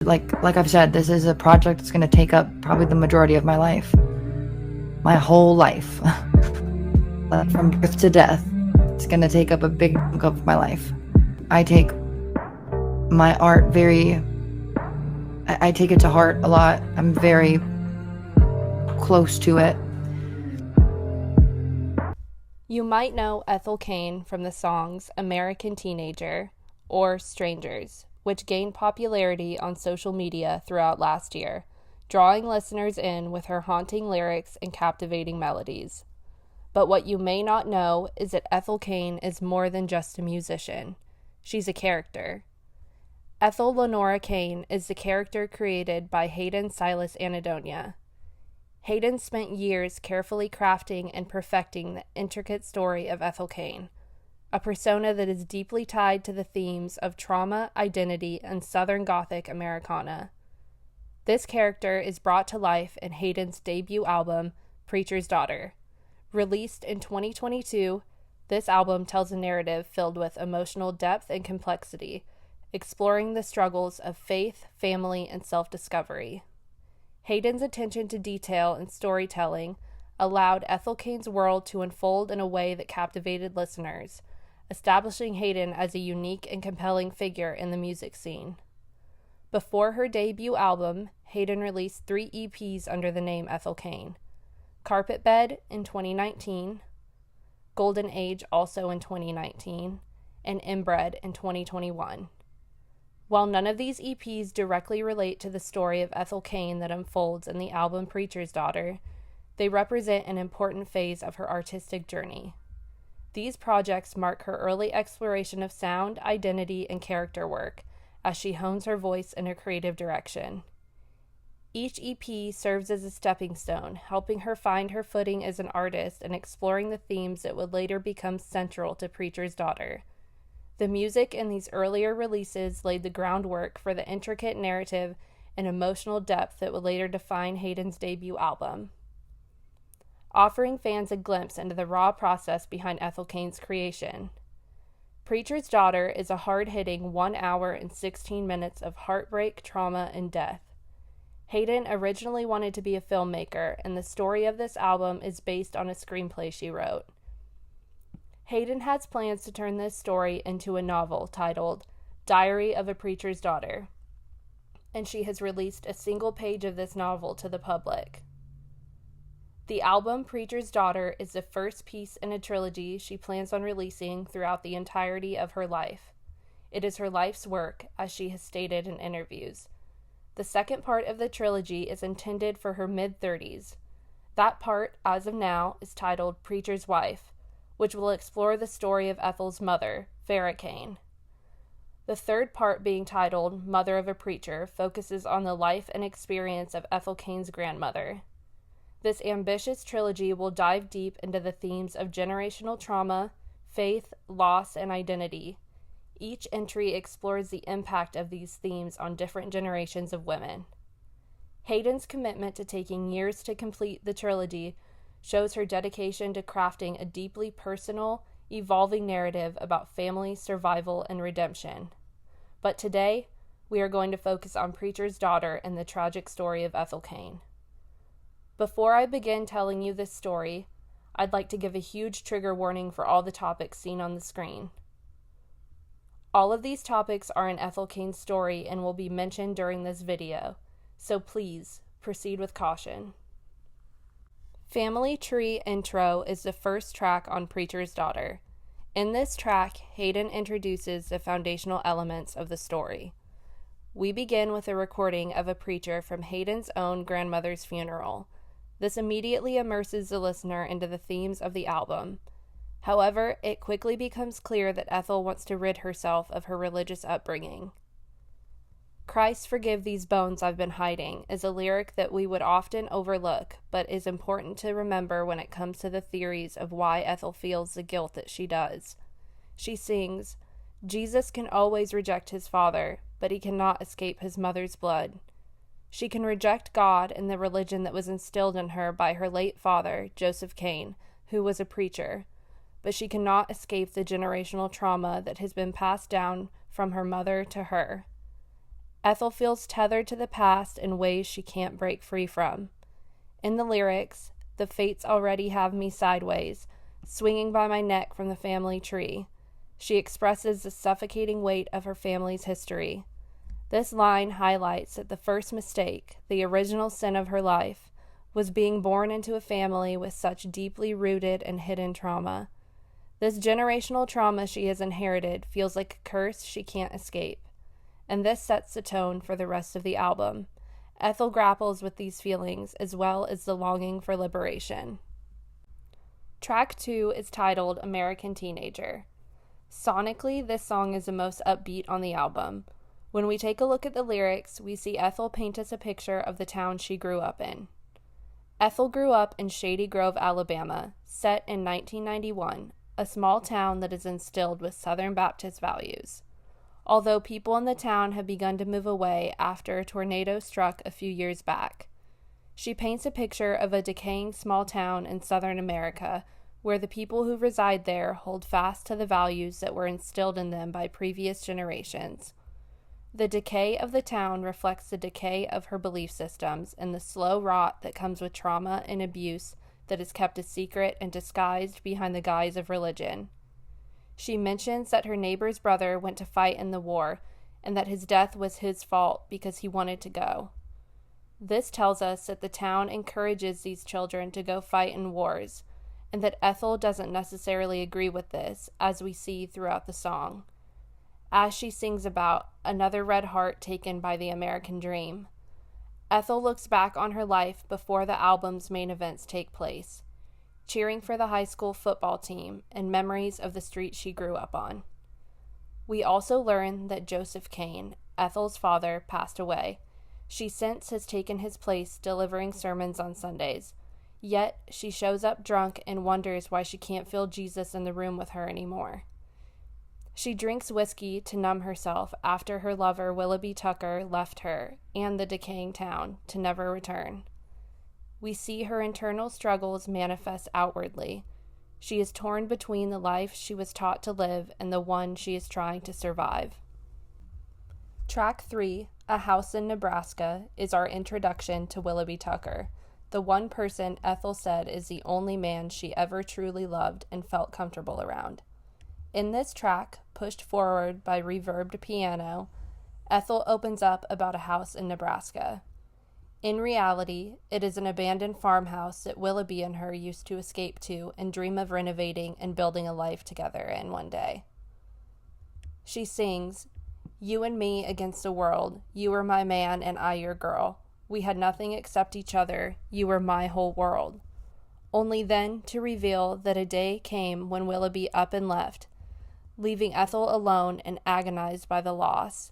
Like I've said, this is a project that's going to take up probably the majority of my life. My whole life. From birth to death. It's going to take up a big chunk of my life. I take my art I take it to heart a lot. I'm very close to it. You might know Ethel Cain from the songs American Teenager or Strangers, which gained popularity on social media throughout last year, drawing listeners in with her haunting lyrics and captivating melodies. But what you may not know is that Ethel Cain is more than just a musician. She's a character. Ethel Lenora Cain is the character created by Hayden Silas Anadonia. Hayden spent years carefully crafting and perfecting the intricate story of Ethel Cain, a persona that is deeply tied to the themes of trauma, identity, and Southern Gothic Americana. This character is brought to life in Hayden's debut album, Preacher's Daughter. Released in 2022, this album tells a narrative filled with emotional depth and complexity, exploring the struggles of faith, family, and self-discovery. Hayden's attention to detail and storytelling allowed Ethel Cain's world to unfold in a way that captivated listeners, establishing Hayden as a unique and compelling figure in the music scene. Before her debut album, Hayden released 3 EPs under the name Ethel Cain: Carpetbed in 2019, Golden Age also in 2019, and Inbred in 2021. While none of these EPs directly relate to the story of Ethel Cain that unfolds in the album Preacher's Daughter, they represent an important phase of her artistic journey. These projects mark her early exploration of sound, identity, and character work as she hones her voice in a creative direction. Each EP serves as a stepping stone, helping her find her footing as an artist and exploring the themes that would later become central to Preacher's Daughter. The music in these earlier releases laid the groundwork for the intricate narrative and emotional depth that would later define Hayden's debut album, offering fans a glimpse into the raw process behind Ethel Cain's creation. Preacher's Daughter is a hard-hitting 1 hour and 16 minutes of heartbreak, trauma, and death. Hayden originally wanted to be a filmmaker, and the story of this album is based on a screenplay she wrote. Hayden has plans to turn this story into a novel titled Diary of a Preacher's Daughter, and she has released a single page of this novel to the public. The album Preacher's Daughter is the first piece in a trilogy she plans on releasing throughout the entirety of her life. It is her life's work, as she has stated in interviews. The second part of the trilogy is intended for her mid-30s. That part, as of now, is titled Preacher's Wife, which will explore the story of Ethel's mother, Farrah Cain. The third part, being titled Mother of a Preacher, focuses on the life and experience of Ethel Cain's grandmother. This ambitious trilogy will dive deep into the themes of generational trauma, faith, loss, and identity. Each entry explores the impact of these themes on different generations of women. Hayden's commitment to taking years to complete the trilogy shows her dedication to crafting a deeply personal, evolving narrative about family, survival, and redemption. But today, we are going to focus on Preacher's Daughter and the tragic story of Ethel Cain. Before I begin telling you this story, I'd like to give a huge trigger warning for all the topics seen on the screen. All of these topics are in Ethel Cain's story and will be mentioned during this video, so please proceed with caution. Family Tree Intro is the first track on Preacher's Daughter. In this track, Hayden introduces the foundational elements of the story. We begin with a recording of a preacher from Hayden's own grandmother's funeral. This immediately immerses the listener into the themes of the album. However, it quickly becomes clear that Ethel wants to rid herself of her religious upbringing. Christ, forgive these bones I've been hiding is a lyric that we would often overlook, but is important to remember when it comes to the theories of why Ethel feels the guilt that she does. She sings, Jesus can always reject his father, but he cannot escape his mother's blood. She can reject God and the religion that was instilled in her by her late father, Joseph Cain, who was a preacher, but she cannot escape the generational trauma that has been passed down from her mother to her. Ethel feels tethered to the past in ways she can't break free from. In the lyrics, the fates already have me sideways, swinging by my neck from the family tree. She expresses the suffocating weight of her family's history. This line highlights that the first mistake, the original sin of her life, was being born into a family with such deeply rooted and hidden trauma. This generational trauma she has inherited feels like a curse she can't escape, and this sets the tone for the rest of the album. Ethel grapples with these feelings as well as the longing for liberation. Track 2 is titled American Teenager. Sonically, this song is the most upbeat on the album. When we take a look at the lyrics, we see Ethel paint us a picture of the town she grew up in. Ethel grew up in Shady Grove, Alabama, set in 1991, a small town that is instilled with Southern Baptist values. Although people in the town have begun to move away after a tornado struck a few years back. She paints a picture of a decaying small town in Southern America where the people who reside there hold fast to the values that were instilled in them by previous generations. The decay of the town reflects the decay of her belief systems and the slow rot that comes with trauma and abuse that is kept a secret and disguised behind the guise of religion. She mentions that her neighbor's brother went to fight in the war and that his death was his fault because he wanted to go. This tells us that the town encourages these children to go fight in wars, and that Ethel doesn't necessarily agree with this, as we see throughout the song, as she sings about another red heart taken by the American dream. Ethel looks back on her life before the album's main events take place, cheering for the high school football team and memories of the street she grew up on. We also learn that Joseph Cain, Ethel's father, passed away. She since has taken his place delivering sermons on Sundays, yet she shows up drunk and wonders why she can't feel Jesus in the room with her anymore. She drinks whiskey to numb herself after her lover Willoughby Tucker left her and the decaying town to never return. We see her internal struggles manifest outwardly. She is torn between the life she was taught to live and the one she is trying to survive. Track 3, A House in Nebraska, is our introduction to Willoughby Tucker, the one person Ethel said is the only man she ever truly loved and felt comfortable around. In this track, pushed forward by reverbed piano, Ethel opens up about a house in Nebraska. In reality, it is an abandoned farmhouse that Willoughby and her used to escape to and dream of renovating and building a life together in one day. She sings, "You and me against the world, you were my man and I your girl. We had nothing except each other, you were my whole world." Only then to reveal that a day came when Willoughby up and left, leaving Ethel alone and agonized by the loss.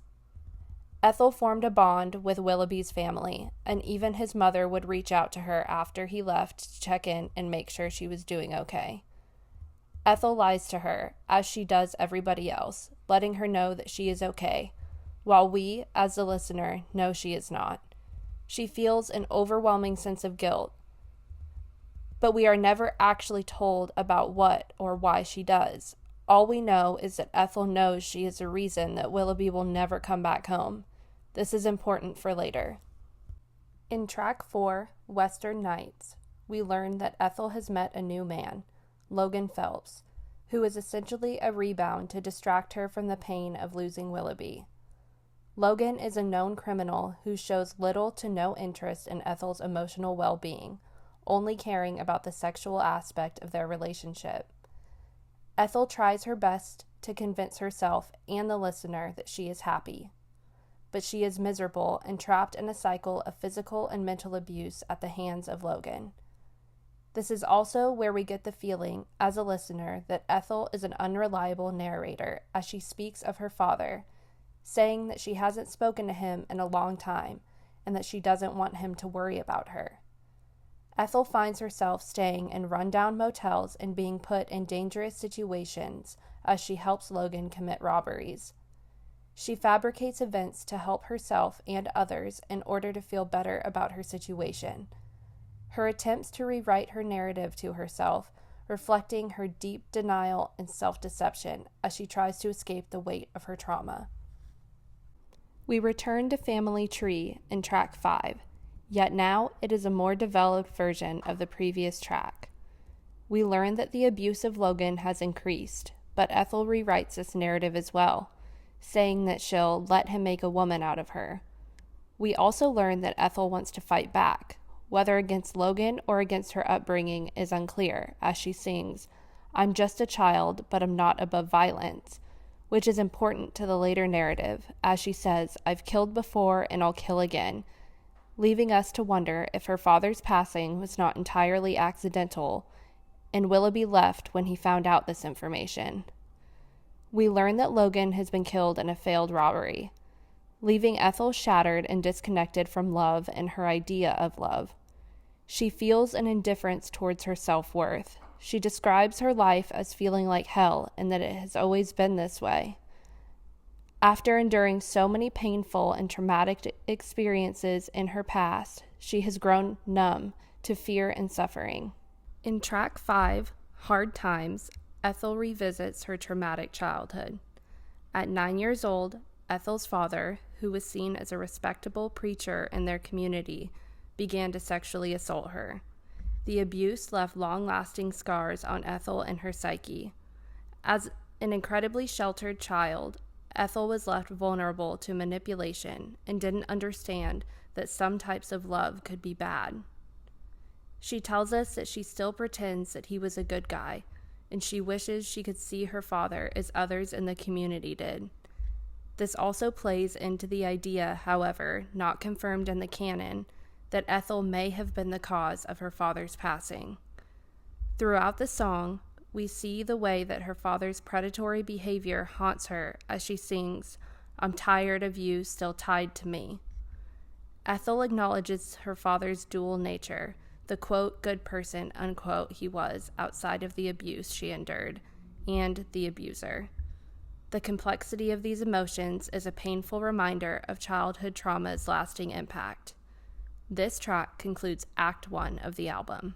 Ethel formed a bond with Willoughby's family, and even his mother would reach out to her after he left to check in and make sure she was doing okay. Ethel lies to her, as she does everybody else, letting her know that she is okay, while we, as the listener, know she is not. She feels an overwhelming sense of guilt, but we are never actually told about what or why she does. All we know is that Ethel knows she is the reason that Willoughby will never come back home. This is important for later. In track 4, Western Nights, we learn that Ethel has met a new man, Logan Phelps, who is essentially a rebound to distract her from the pain of losing Willoughby. Logan is a known criminal who shows little to no interest in Ethel's emotional well-being, only caring about the sexual aspect of their relationship. Ethel tries her best to convince herself and the listener that she is happy, but she is miserable and trapped in a cycle of physical and mental abuse at the hands of Logan. This is also where we get the feeling, as a listener, that Ethel is an unreliable narrator as she speaks of her father, saying that she hasn't spoken to him in a long time and that she doesn't want him to worry about her. Ethel finds herself staying in rundown motels and being put in dangerous situations as she helps Logan commit robberies. She fabricates events to help herself and others in order to feel better about her situation. Her attempts to rewrite her narrative to herself, reflecting her deep denial and self-deception as she tries to escape the weight of her trauma. We return to Family Tree in track 5, yet now it is a more developed version of the previous track. We learn that the abuse of Logan has increased, but Ethel rewrites this narrative as well, saying that she'll let him make a woman out of her. We also learn that Ethel wants to fight back, whether against Logan or against her upbringing is unclear, as she sings, "I'm just a child, but I'm not above violence," which is important to the later narrative, as she says, "I've killed before and I'll kill again," leaving us to wonder if her father's passing was not entirely accidental, and Willoughby left when he found out this information. We learn that Logan has been killed in a failed robbery, leaving Ethel shattered and disconnected from love and her idea of love. She feels an indifference towards her self-worth. She describes her life as feeling like hell and that it has always been this way. After enduring so many painful and traumatic experiences in her past, she has grown numb to fear and suffering. In track 5, Hard Times, Ethel revisits her traumatic childhood. At 9 years old, Ethel's father, who was seen as a respectable preacher in their community, began to sexually assault her. The abuse left long-lasting scars on Ethel and her psyche. As an incredibly sheltered child, Ethel was left vulnerable to manipulation and didn't understand that some types of love could be bad. She tells us that she still pretends that he was a good guy, and she wishes she could see her father as others in the community did. This also plays into the idea, however, not confirmed in the canon, that Ethel may have been the cause of her father's passing. Throughout the song, we see the way that her father's predatory behavior haunts her as she sings, "I'm tired of you still tied to me." Ethel acknowledges her father's dual nature, the quote good person unquote he was outside of the abuse she endured, and the abuser. The complexity of these emotions is a painful reminder of childhood trauma's lasting impact. This track concludes Act 1 of the album.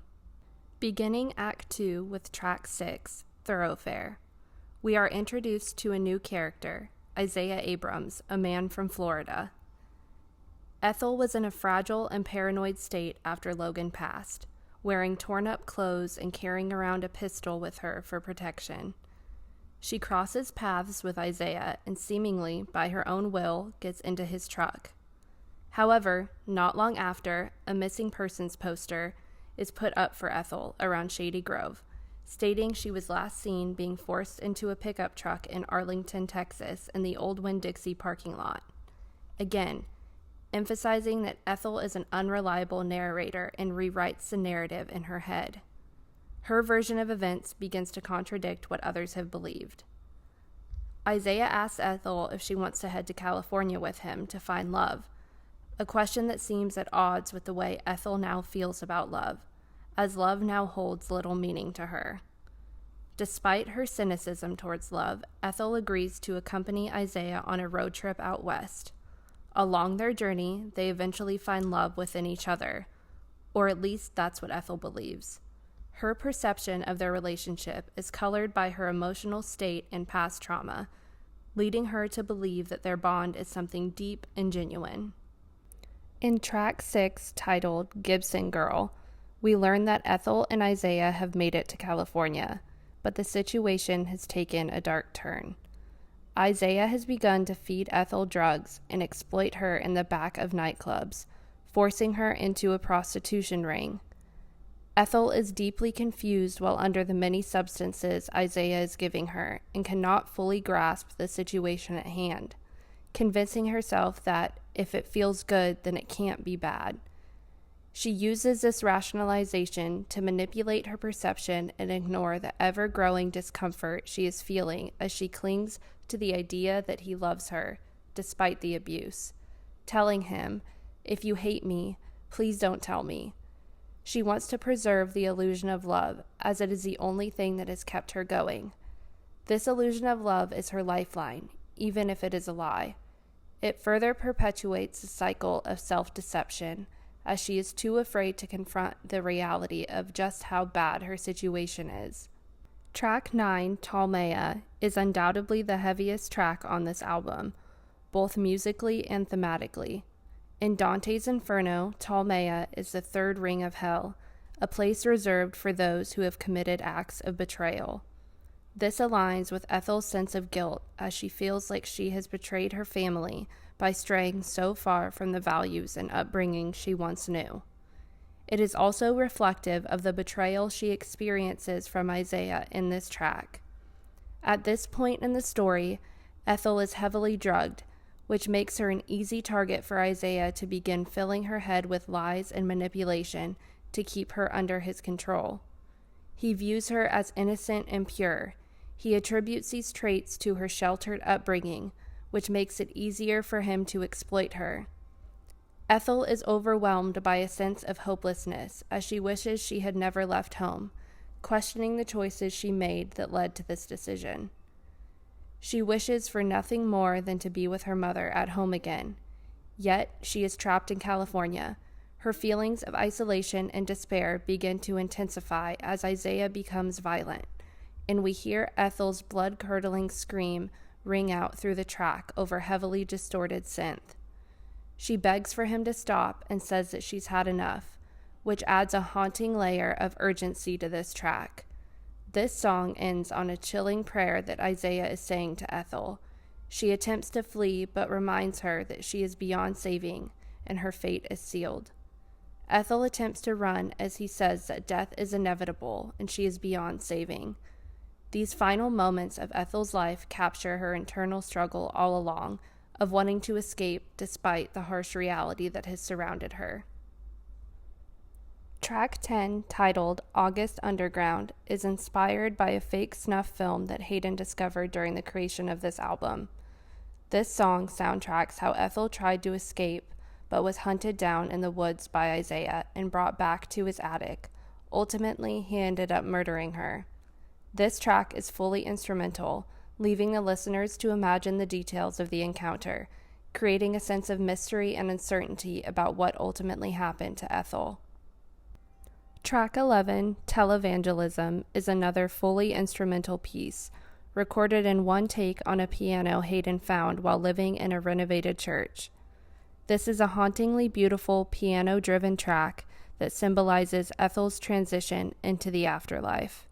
Beginning Act 2 with track 6, Thoroughfare, we are introduced to a new character, Isaiah Abrams, a man from Florida. Ethel was in a fragile and paranoid state after Logan passed, wearing torn-up clothes and carrying around a pistol with her for protection. She crosses paths with Isaiah and seemingly, by her own will, gets into his truck. However, not long after, a missing persons poster is put up for Ethel around Shady Grove, stating she was last seen being forced into a pickup truck in Arlington, Texas, in the old Winn-Dixie parking lot. Again, emphasizing that Ethel is an unreliable narrator and rewrites the narrative in her head. Her version of events begins to contradict what others have believed. Isaiah asks Ethel if she wants to head to California with him to find love, a question that seems at odds with the way Ethel now feels about love, as love now holds little meaning to her. Despite her cynicism towards love, Ethel agrees to accompany Isaiah on a road trip out west. Along their journey, they eventually find love within each other, or at least that's what Ethel believes. Her perception of their relationship is colored by her emotional state and past trauma, leading her to believe that their bond is something deep and genuine. In track 6, titled Gibson Girl, we learn that Ethel and Isaiah have made it to California, but the situation has taken a dark turn. Isaiah has begun to feed Ethel drugs and exploit her in the back of nightclubs, forcing her into a prostitution ring. Ethel is deeply confused while under the many substances Isaiah is giving her and cannot fully grasp the situation at hand, convincing herself that if it feels good, then it can't be bad. She uses this rationalization to manipulate her perception and ignore the ever-growing discomfort she is feeling as she clings to the idea that he loves her, despite the abuse, telling him, "If you hate me, please don't tell me." She wants to preserve the illusion of love, as it is the only thing that has kept her going. This illusion of love is her lifeline, even if it is a lie. It further perpetuates the cycle of self-deception, as she is too afraid to confront the reality of just how bad her situation is. Track 9, Talmaya, is undoubtedly the heaviest track on this album. both musically and thematically. In Dante's Inferno, Ptolemaea is the third ring of hell, a place reserved for those who have committed acts of betrayal. This aligns with Ethel's sense of guilt as she feels like she has betrayed her family by straying so far from the values and upbringing she once knew. It is also reflective of the betrayal she experiences from Isaiah in this track. At this point in the story, Ethel is heavily drugged, which makes her an easy target for Isaiah to begin filling her head with lies and manipulation to keep her under his control. He views her as innocent and pure. He attributes these traits to her sheltered upbringing, which makes it easier for him to exploit her. Ethel is overwhelmed by a sense of hopelessness as she wishes she had never left home, questioning the choices she made that led to this decision. She wishes for nothing more than to be with her mother at home again. Yet, she is trapped in California. Her feelings of isolation and despair begin to intensify as Isaiah becomes violent, and we hear Ethel's blood-curdling scream ring out through the track over heavily distorted synth. She begs for him to stop and says that she's had enough, which adds a haunting layer of urgency to this track. This song ends on a chilling prayer that Isaiah is saying to Ethel. She attempts to flee, but reminds her that she is beyond saving, and her fate is sealed. Ethel attempts to run as he says that death is inevitable, and she is beyond saving. These final moments of Ethel's life capture her internal struggle all along, of wanting to escape despite the harsh reality that has surrounded her. Track 10, titled August Underground, is inspired by a fake snuff film that Hayden discovered during the creation of this album. This song soundtracks how Ethel tried to escape, but was hunted down in the woods by Isaiah and brought back to his attic. Ultimately, he ended up murdering her. This track is fully instrumental, leaving the listeners to imagine the details of the encounter, creating a sense of mystery and uncertainty about what ultimately happened to Ethel. Track 11, Televangelism, is another fully instrumental piece, recorded in one take on a piano Hayden found while living in a renovated church. This is a hauntingly beautiful piano-driven track that symbolizes Ethel's transition into the afterlife.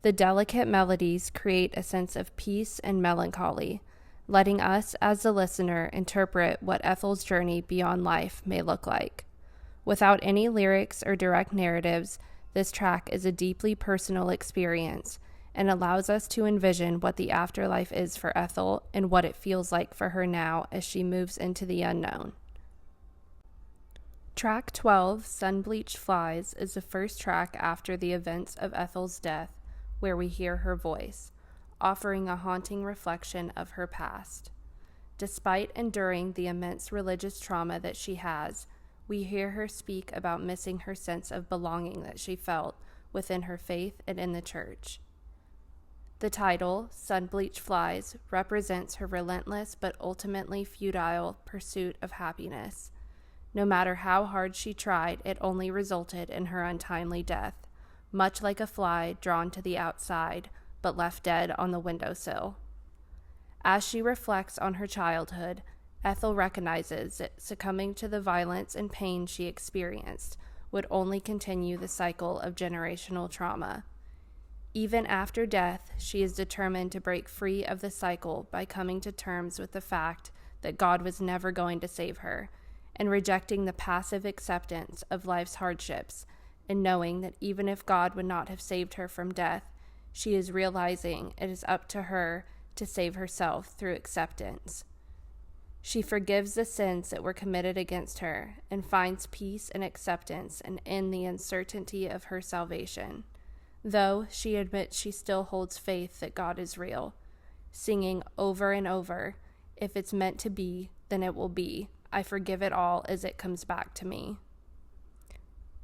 The delicate melodies create a sense of peace and melancholy, letting us as the listener interpret what Ethel's journey beyond life may look like. Without any lyrics or direct narratives, this track is a deeply personal experience and allows us to envision what the afterlife is for Ethel and what it feels like for her now as she moves into the unknown. Track 12, Sun-Bleached Flies, is the first track after the events of Ethel's death, where we hear her voice, offering a haunting reflection of her past. Despite enduring the immense religious trauma that she has, we hear her speak about missing her sense of belonging that she felt within her faith and in the church. The title, Sun-Bleached Flies, represents her relentless but ultimately futile pursuit of happiness. No matter how hard she tried, it only resulted in her untimely death, much like a fly drawn to the outside but left dead on the windowsill. As she reflects on her childhood, Ethel recognizes that succumbing to the violence and pain she experienced would only continue the cycle of generational trauma. Even after death, she is determined to break free of the cycle by coming to terms with the fact that God was never going to save her, and rejecting the passive acceptance of life's hardships, and knowing that even if God would not have saved her from death, she is realizing it is up to her to save herself through acceptance. She forgives the sins that were committed against her and finds peace and acceptance and in the uncertainty of her salvation, though she admits she still holds faith that God is real, singing over and over, "If it's meant to be, then it will be. I forgive it all as it comes back to me."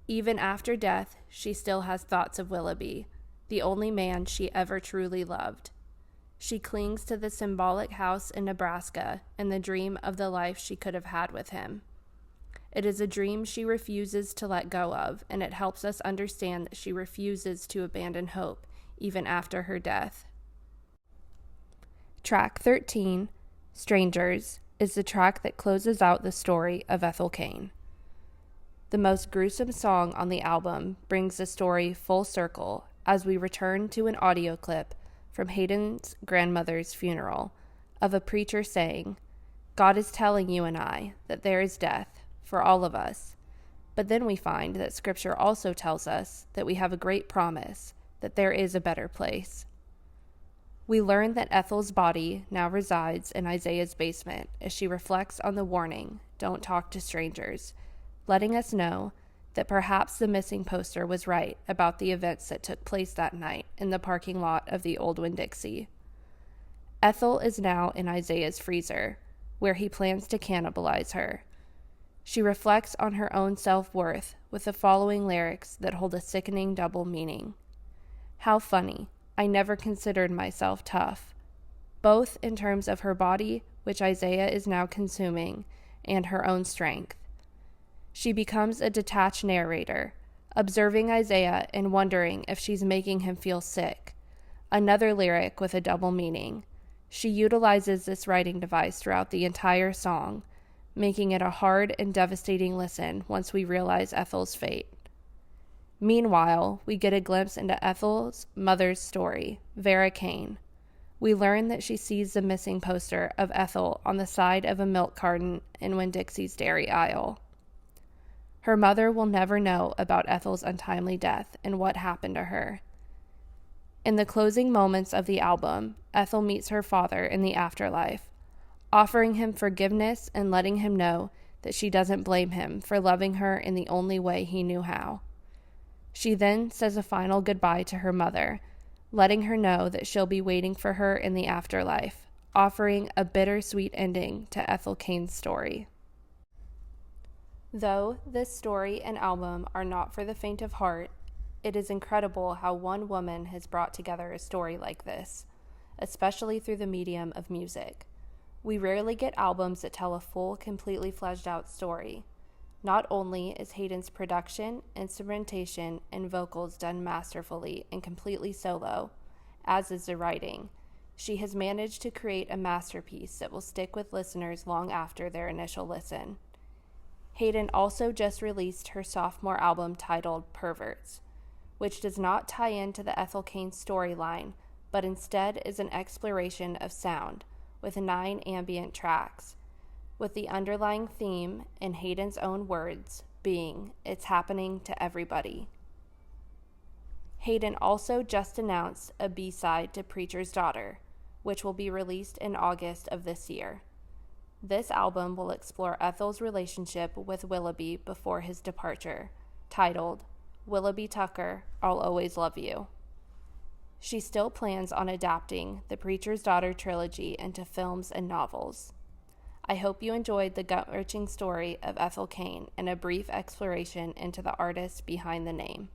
Even after death, she still has thoughts of Willoughby, the only man she ever truly loved. She clings to the symbolic house in Nebraska and the dream of the life she could have had with him. It is a dream she refuses to let go of, and it helps us understand that she refuses to abandon hope, even after her death. Track 13, Strangers, is the track that closes out the story of Ethel Cain. The most gruesome song on the album brings the story full circle as we return to an audio clip from Hayden's grandmother's funeral of a preacher saying, "God is telling you and I that there is death for all of us." But then we find that Scripture also tells us that we have a great promise, that there is a better place. We learn that Ethel's body now resides in Isaiah's basement as she reflects on the warning, "Don't talk to strangers," letting us know that perhaps the missing poster was right about the events that took place that night in the parking lot of the old Winn-Dixie. Ethel is now in Isaiah's freezer, where he plans to cannibalize her. She reflects on her own self-worth with the following lyrics that hold a sickening double meaning. "How funny, I never considered myself tough," both in terms of her body, which Isaiah is now consuming, and her own strength. She becomes a detached narrator, observing Isaiah and wondering if she's making him feel sick. Another lyric with a double meaning. She utilizes this writing device throughout the entire song, making it a hard and devastating listen once we realize Ethel's fate. Meanwhile, we get a glimpse into Ethel's mother's story, Vera Cain. We learn that she sees the missing poster of Ethel on the side of a milk carton in Winn-Dixie's dairy aisle. Her mother will never know about Ethel's untimely death and what happened to her. In the closing moments of the album, Ethel meets her father in the afterlife, offering him forgiveness and letting him know that she doesn't blame him for loving her in the only way he knew how. She then says a final goodbye to her mother, letting her know that she'll be waiting for her in the afterlife, offering a bittersweet ending to Ethel Cain's story. Though this story and album are not for the faint of heart, it is incredible how one woman has brought together a story like this, especially through the medium of music. We rarely get albums that tell a full, completely fleshed out story. Not only is Hayden's production, instrumentation, and vocals done masterfully and completely solo, as is the writing, she has managed to create a masterpiece that will stick with listeners long after their initial listen. Hayden also just released her sophomore album titled Perverts, which does not tie into the Ethel Cain storyline, but instead is an exploration of sound with 9 ambient tracks, with the underlying theme, in Hayden's own words, being, "It's happening to everybody." Hayden also just announced a B-side to Preacher's Daughter, which will be released in August of this year. This album will explore Ethel's relationship with Willoughby before his departure, titled Willoughby Tucker, I'll Always Love You. She still plans on adapting the Preacher's Daughter trilogy into films and novels. I hope you enjoyed the gut-wrenching story of Ethel Cain and a brief exploration into the artist behind the name.